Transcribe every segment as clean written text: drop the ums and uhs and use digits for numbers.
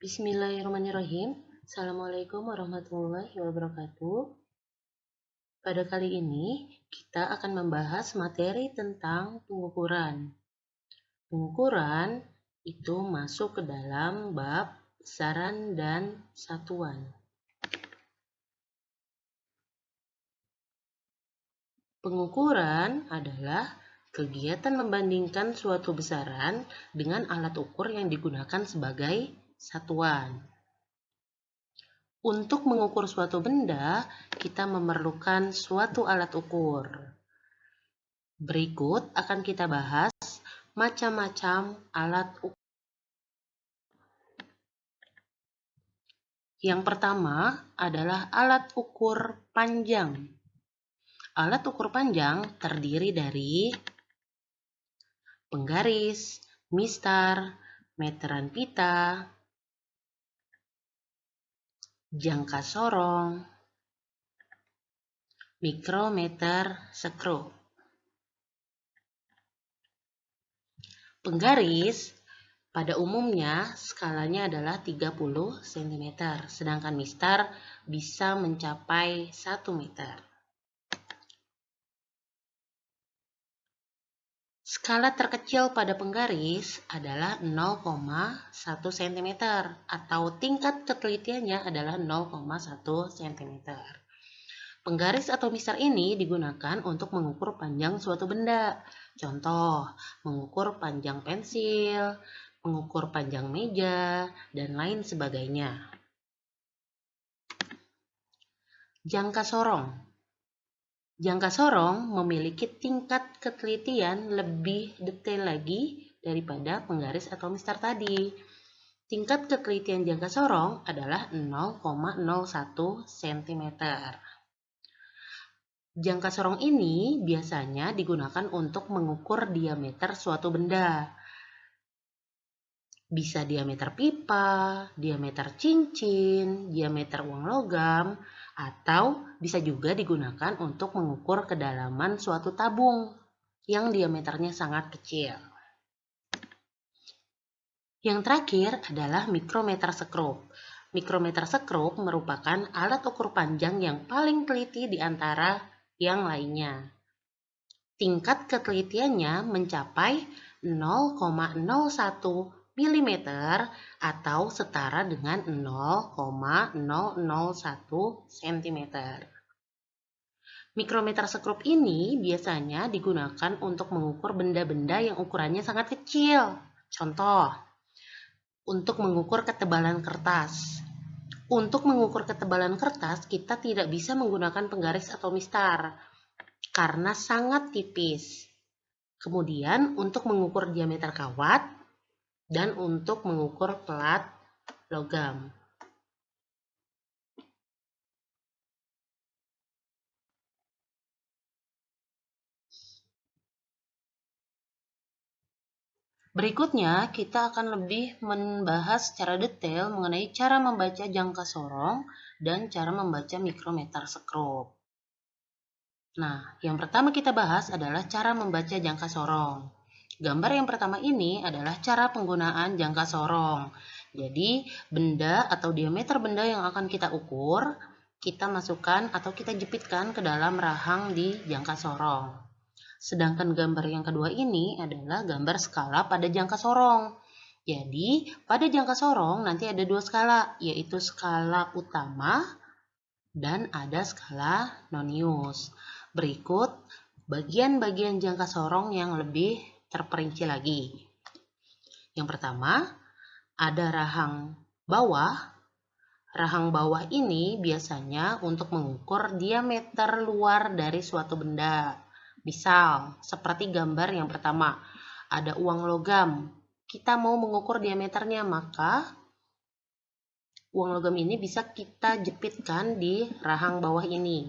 Bismillahirrahmanirrahim. Assalamualaikum warahmatullahi wabarakatuh. Pada kali ini, kita akan membahas materi tentang pengukuran. Pengukuran itu masuk ke dalam bab besaran dan satuan. Pengukuran adalah kegiatan membandingkan suatu besaran dengan alat ukur yang digunakan sebagai satuan. Untuk mengukur suatu benda, kita memerlukan suatu alat ukur. Berikut akan kita bahas macam-macam alat ukur. Yang pertama adalah alat ukur panjang. Alat ukur panjang terdiri dari penggaris, mistar, meteran pita, jangka sorong, mikrometer skrup. Penggaris pada umumnya skalanya adalah 30 cm, sedangkan mistar bisa mencapai 1 meter. Skala terkecil pada penggaris adalah 0,1 cm atau tingkat ketelitiannya adalah 0,1 cm. Penggaris atau mistar ini digunakan untuk mengukur panjang suatu benda. Contoh, mengukur panjang pensil, mengukur panjang meja, dan lain sebagainya. Jangka sorong. Jangka sorong memiliki tingkat ketelitian lebih detail lagi daripada penggaris atau mistar tadi. Tingkat ketelitian jangka sorong adalah 0,01 cm. Jangka sorong ini biasanya digunakan untuk mengukur diameter suatu benda. Bisa diameter pipa, diameter cincin, diameter uang logam, atau bisa juga digunakan untuk mengukur kedalaman suatu tabung yang diameternya sangat kecil. Yang terakhir adalah mikrometer skrup. Mikrometer skrup merupakan alat ukur panjang yang paling teliti di antara yang lainnya. Tingkat ketelitiannya mencapai 0,01 mm atau setara dengan 0,001 cm. Mikrometer skrup ini biasanya digunakan untuk mengukur benda-benda yang ukurannya sangat kecil. Contoh, untuk mengukur ketebalan kertas. Untuk mengukur ketebalan kertas, kita tidak bisa menggunakan penggaris atau mistar karena sangat tipis. Kemudian untuk mengukur diameter kawat dan untuk mengukur plat logam. Berikutnya kita akan lebih membahas secara detail mengenai cara membaca jangka sorong dan cara membaca mikrometer skrup. Nah, yang pertama kita bahas adalah cara membaca jangka sorong. Gambar yang pertama ini adalah cara penggunaan jangka sorong. Jadi, benda atau diameter benda yang akan kita ukur, kita masukkan atau kita jepitkan ke dalam rahang di jangka sorong. Sedangkan gambar yang kedua ini adalah gambar skala pada jangka sorong. Jadi, pada jangka sorong nanti ada dua skala, yaitu skala utama dan ada skala nonius. Berikut bagian-bagian jangka sorong yang lebih terperinci lagi. Yang pertama, ada rahang bawah. Rahang bawah ini biasanya untuk mengukur diameter luar dari suatu benda. Misal, seperti gambar yang pertama, ada uang logam. Kita mau mengukur diameternya, maka uang logam ini bisa kita jepitkan di rahang bawah ini.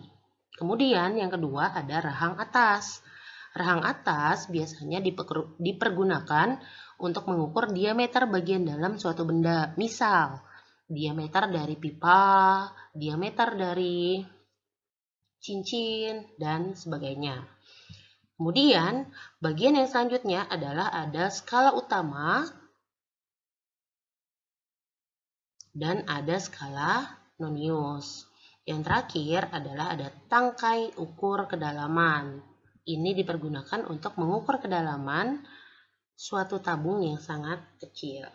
Kemudian yang kedua ada rahang atas. Rahang atas biasanya dipergunakan untuk mengukur diameter bagian dalam suatu benda. Misal, diameter dari pipa, diameter dari cincin, dan sebagainya. Kemudian, bagian yang selanjutnya adalah ada skala utama dan ada skala nonius. Yang terakhir adalah ada tangkai ukur kedalaman. Ini dipergunakan untuk mengukur kedalaman suatu tabung yang sangat kecil.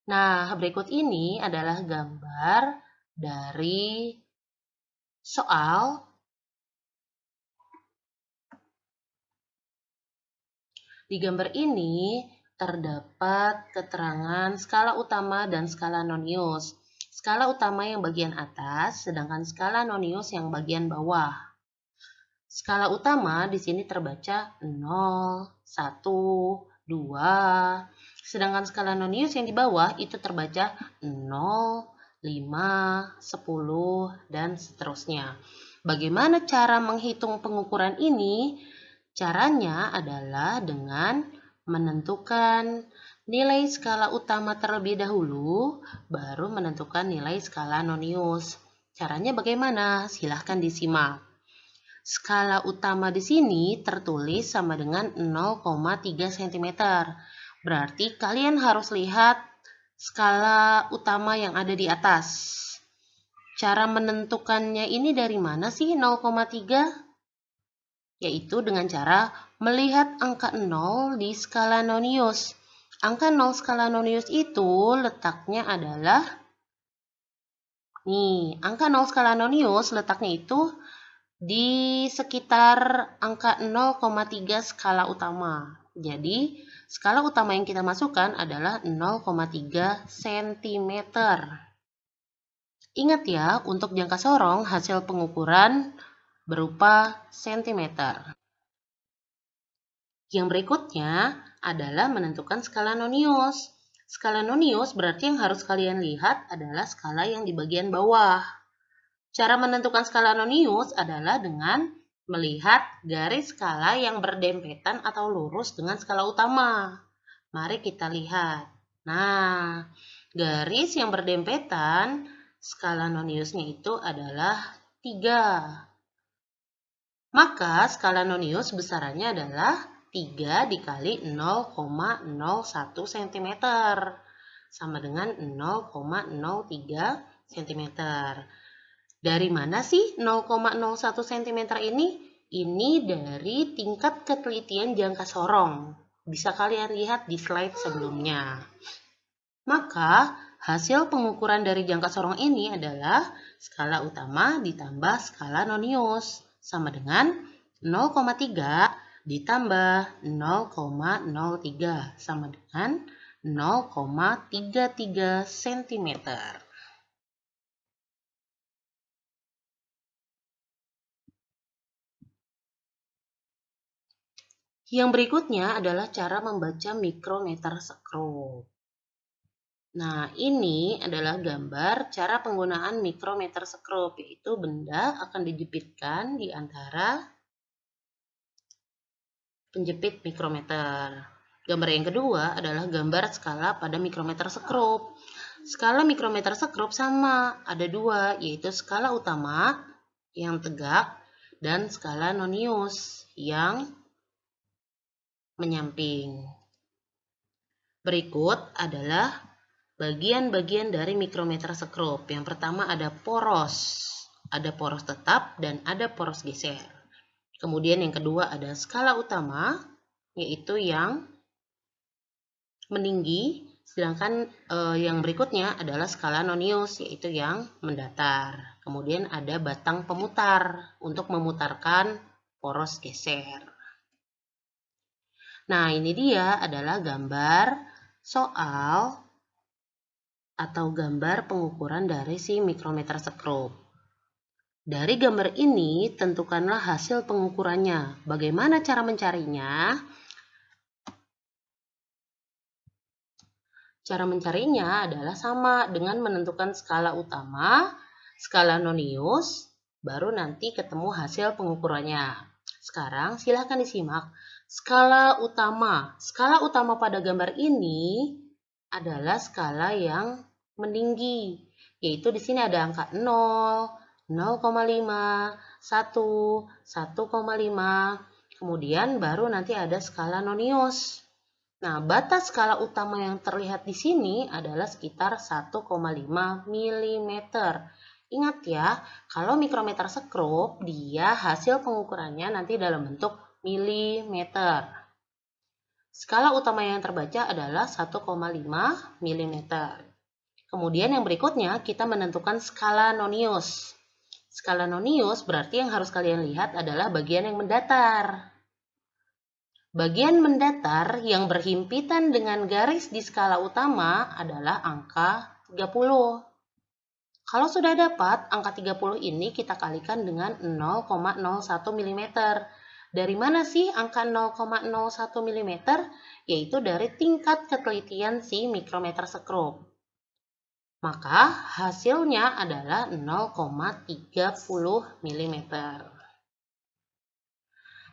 Nah, berikut ini adalah gambar dari soal. Di gambar ini terdapat keterangan skala utama dan skala nonius. Skala utama yang bagian atas, sedangkan skala nonius yang bagian bawah. Skala utama di sini terbaca 0, 1, 2. Sedangkan skala nonius yang di bawah itu terbaca 0, 5, 10, dan seterusnya. Bagaimana cara menghitung pengukuran ini? Caranya adalah dengan menentukan nilai skala utama terlebih dahulu, baru menentukan nilai skala nonius. Caranya bagaimana? Silahkan disimak. Skala utama di sini tertulis sama dengan 0,3 cm. Berarti kalian harus lihat skala utama yang ada di atas. Cara menentukannya ini dari mana sih 0,3? Yaitu dengan cara melihat angka 0 di skala nonius. Angka 0 skala nonius itu letaknya adalah, angka 0 skala nonius letaknya itu di sekitar angka 0,3 skala utama. Jadi, skala utama yang kita masukkan adalah 0,3 cm. Ingat ya, untuk jangka sorong hasil pengukuran berupa sentimeter. Yang berikutnya adalah menentukan skala nonius. Skala nonius berarti yang harus kalian lihat adalah skala yang di bagian bawah. Cara menentukan skala nonius adalah dengan melihat garis skala yang berdempetan atau lurus dengan skala utama. Mari kita lihat. Nah, garis yang berdempetan, skala noniusnya itu adalah 3. Maka skala nonius besarannya adalah 3 dikali 0,01 cm. Sama dengan 0,03 cm. Dari mana sih 0,01 cm ini? Ini dari tingkat ketelitian jangka sorong. Bisa kalian lihat di slide sebelumnya. Maka hasil pengukuran dari jangka sorong ini adalah skala utama ditambah skala nonius. Sama dengan 0,3 ditambah 0,03 sama dengan 0,33 cm. Yang berikutnya adalah cara membaca mikrometer sekrup. Nah, ini adalah gambar cara penggunaan mikrometer sekrup, yaitu benda akan dijepitkan di antara penjepit mikrometer. Gambar yang kedua adalah gambar skala pada mikrometer sekrup. Skala mikrometer sekrup sama, ada dua, yaitu skala utama yang tegak dan skala nonius yang menyamping. Berikut adalah bagian-bagian dari mikrometer sekrup. Yang pertama ada poros tetap dan ada poros geser. Kemudian yang kedua ada skala utama, yaitu yang meninggi, sedangkan yang berikutnya adalah skala nonius, yaitu yang mendatar. Kemudian ada batang pemutar untuk memutarkan poros geser. Nah, ini dia adalah gambar soal atau gambar pengukuran dari si mikrometer sekrup. Dari gambar ini, tentukanlah hasil pengukurannya. Bagaimana cara mencarinya? Cara mencarinya adalah sama dengan menentukan skala utama, skala nonius, baru nanti ketemu hasil pengukurannya. Sekarang silahkan disimak. Skala utama. Skala utama pada gambar ini adalah skala yang meninggi, yaitu di sini ada angka 0, 0,5, 1, 1,5. Kemudian baru nanti ada skala nonius. Nah, batas skala utama yang terlihat di sini adalah sekitar 1,5 mm. Ingat ya, kalau mikrometer sekrup, dia hasil pengukurannya nanti dalam bentuk milimeter. Skala utama yang terbaca adalah 1,5 mm. Kemudian yang berikutnya kita menentukan skala nonius. Skala nonius berarti yang harus kalian lihat adalah bagian yang mendatar. Bagian mendatar yang berhimpitan dengan garis di skala utama adalah angka 30. Kalau sudah dapat angka 30 ini kita kalikan dengan 0,01 mm. Dari mana sih angka 0,01 mm? Yaitu dari tingkat ketelitian si mikrometer sekrup. Maka hasilnya adalah 0,30 mm.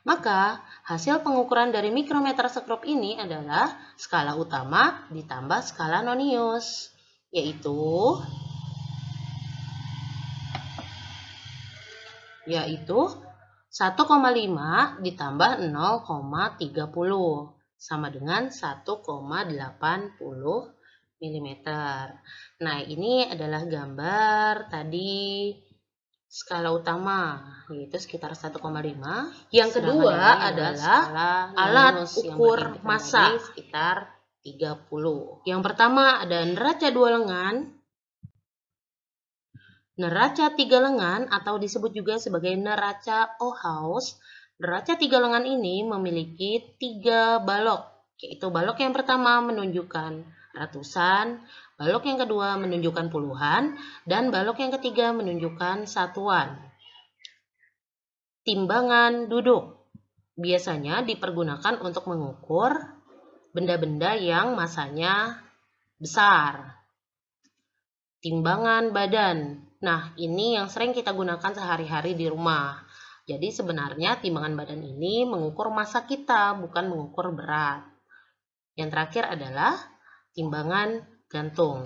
Maka hasil pengukuran dari mikrometer sekrup ini adalah skala utama ditambah skala nonius, yaitu 1,5 ditambah 0,30 sama dengan 1,80 mm. Nah, ini adalah gambar tadi skala utama, yaitu sekitar 1,5. Yang kedua adalah alat ukur massa sekitar 30. Yang pertama ada neraca 2 lengan, neraca 3 lengan atau disebut juga sebagai neraca Ohaus. Neraca 3 lengan ini memiliki 3 balok, yaitu balok yang pertama menunjukkan ratusan, balok yang kedua menunjukkan puluhan, dan balok yang ketiga menunjukkan satuan. Timbangan duduk biasanya dipergunakan untuk mengukur benda-benda yang massanya besar. Timbangan badan. Nah, ini yang sering kita gunakan sehari-hari di rumah. Jadi sebenarnya timbangan badan ini mengukur massa kita, bukan mengukur berat. Yang terakhir adalah timbangan gantung.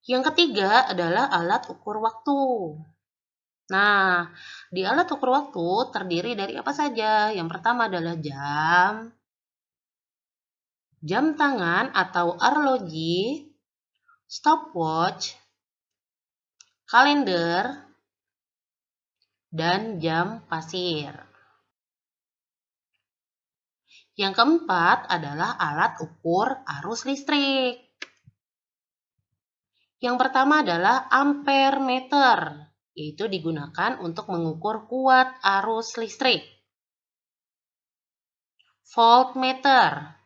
Yang ketiga adalah alat ukur waktu. Nah, di alat ukur waktu terdiri dari apa saja? Yang pertama adalah jam tangan atau arloji, stopwatch, kalender, dan jam pasir. Yang keempat adalah alat ukur arus listrik. Yang pertama adalah ampere meter, yaitu digunakan untuk mengukur kuat arus listrik. Voltmeter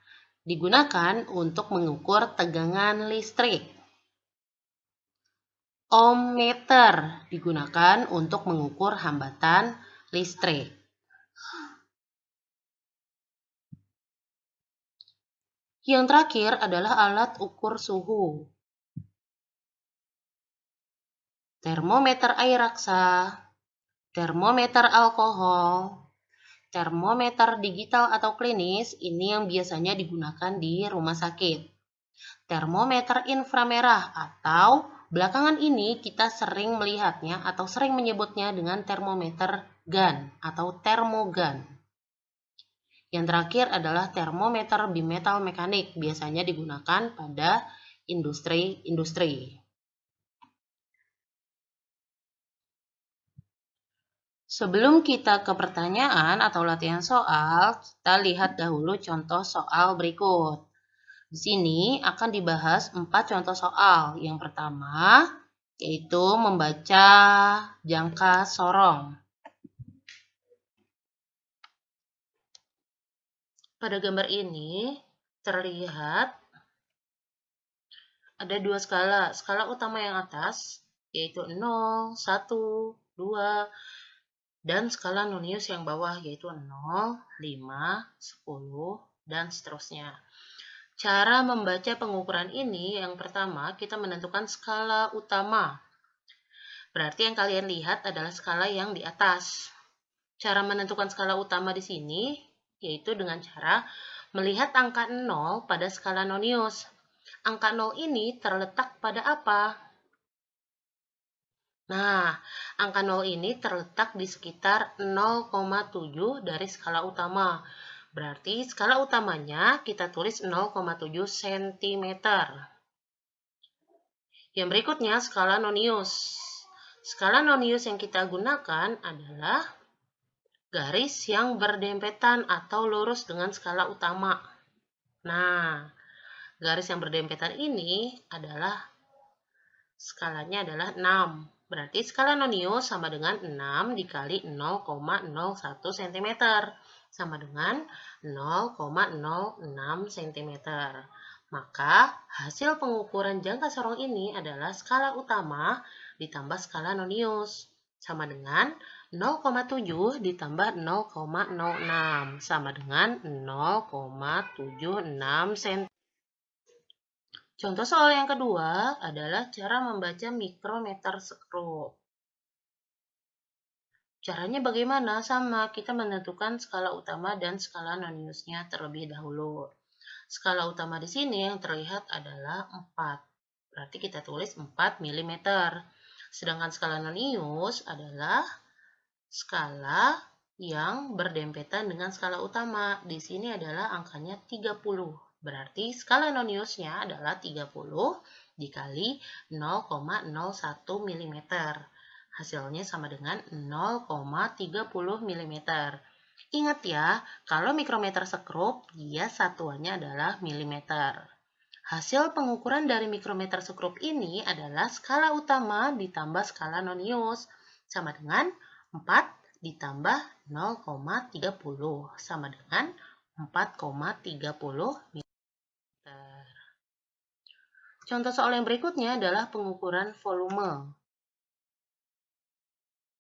digunakan untuk mengukur tegangan listrik. Ohmmeter digunakan untuk mengukur hambatan listrik. Yang terakhir adalah alat ukur suhu. Termometer air raksa, termometer alkohol, termometer digital atau klinis, ini yang biasanya digunakan di rumah sakit. Termometer inframerah atau belakangan ini kita sering melihatnya atau sering menyebutnya dengan termometer gun atau termogun. Yang terakhir adalah termometer bimetal mekanik, biasanya digunakan pada industri. Sebelum kita ke pertanyaan atau latihan soal, kita lihat dahulu contoh soal berikut. Di sini akan dibahas 4 contoh soal. Yang pertama, yaitu membaca jangka sorong. Pada gambar ini terlihat ada 2 skala. Skala utama yang atas, yaitu 0, 1, 2, dan skala nonius yang bawah, yaitu 0, 5, 10, dan seterusnya. Cara membaca pengukuran ini, yang pertama kita menentukan skala utama. Berarti yang kalian lihat adalah skala yang di atas. Cara menentukan skala utama di sini yaitu dengan cara melihat angka 0 pada skala nonius. Angka 0 ini terletak pada apa? Nah, angka 0 ini terletak di sekitar 0,7 dari skala utama. Berarti skala utamanya kita tulis 0,7 cm. Yang berikutnya skala nonius. Skala nonius yang kita gunakan adalah garis yang berdempetan atau lurus dengan skala utama. Nah, garis yang berdempetan ini adalah skalanya adalah 6. Berarti skala nonius sama dengan 6 dikali 0,01 cm. Sama dengan 0,06 cm. Maka hasil pengukuran jangka sorong ini adalah skala utama ditambah skala nonius. Sama dengan 0,7 ditambah 0,06. Sama dengan 0,76 cm. Contoh soal yang kedua adalah cara membaca mikrometer skrup. Caranya bagaimana? Sama, kita menentukan skala utama dan skala noniusnya terlebih dahulu. Skala utama di sini yang terlihat adalah 4. Berarti kita tulis 4 mm. Sedangkan skala nonius adalah skala yang berdempetan dengan skala utama. Di sini adalah angkanya 30. Berarti skala noniusnya adalah 30 dikali 0,01 mm. Hasilnya sama dengan 0,30 mm. Ingat ya, kalau mikrometer skrup, dia satuannya adalah milimeter. Hasil pengukuran dari mikrometer skrup ini adalah skala utama ditambah skala nonius, sama dengan 4 ditambah 0,30, sama dengan 4,30 mm. Contoh soal yang berikutnya adalah pengukuran volume.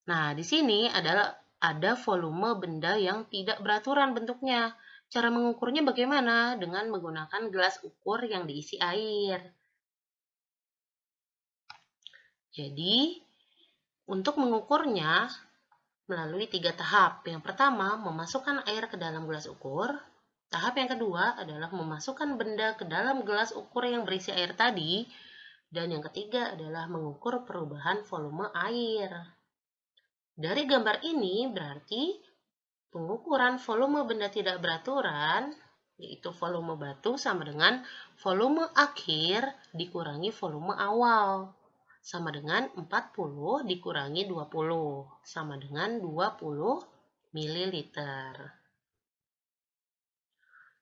Nah, di sini ada volume benda yang tidak beraturan bentuknya. Cara mengukurnya bagaimana? Dengan menggunakan gelas ukur yang diisi air. Jadi, untuk mengukurnya melalui 3 tahap. Yang pertama, memasukkan air ke dalam gelas ukur. Tahap yang kedua adalah memasukkan benda ke dalam gelas ukur yang berisi air tadi. Dan yang ketiga adalah mengukur perubahan volume air. Dari gambar ini berarti pengukuran volume benda tidak beraturan, yaitu volume batu, sama dengan volume akhir dikurangi volume awal. Sama dengan 40 dikurangi 20. Sama dengan 20 ml.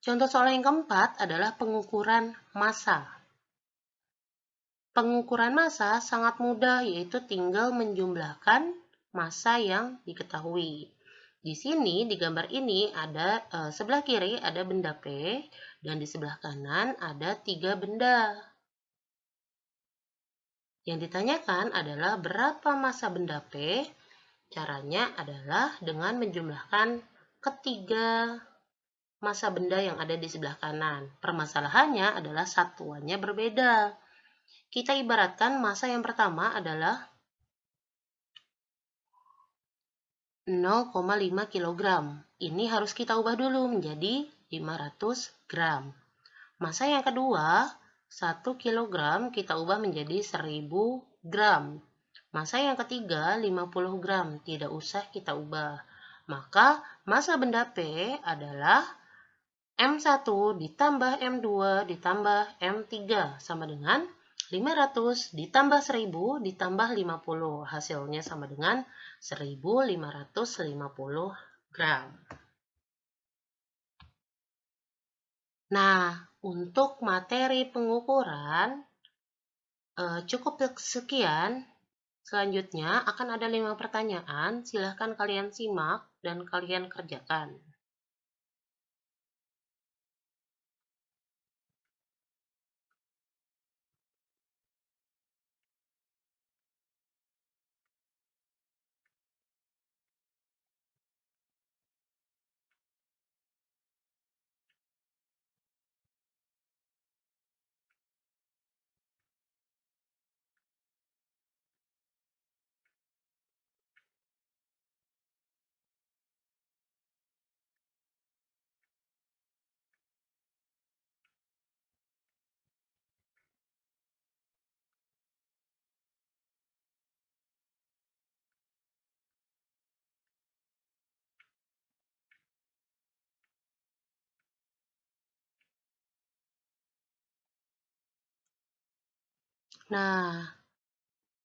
Contoh soal yang keempat adalah pengukuran massa. Pengukuran massa sangat mudah, yaitu tinggal menjumlahkan massa yang diketahui. Di sini, di gambar ini, ada sebelah kiri ada benda P, dan di sebelah kanan ada 3 benda. Yang ditanyakan adalah berapa massa benda P? Caranya adalah dengan menjumlahkan ketiga massa benda yang ada di sebelah kanan. Permasalahannya adalah satuannya berbeda. Kita ibaratkan massa yang pertama adalah 0,5 kg. Ini harus kita ubah dulu menjadi 500 gram. Massa yang kedua, 1 kg kita ubah menjadi 1000 gram. Massa yang ketiga, 50 gram. Tidak usah kita ubah. Maka massa benda P adalah M1 ditambah M2 ditambah M3 sama dengan 500 ditambah 1000 ditambah 50. Hasilnya sama dengan 1550 gram. Nah, untuk materi pengukuran cukup sekian. Selanjutnya akan ada 5 pertanyaan. Silahkan kalian simak dan kalian kerjakan. Nah,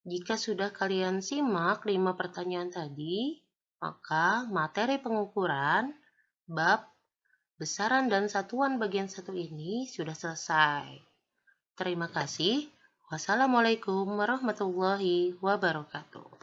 jika sudah kalian simak 5 pertanyaan tadi, maka materi pengukuran bab besaran dan satuan bagian 1 ini sudah selesai. Terima kasih. Wassalamualaikum warahmatullahi wabarakatuh.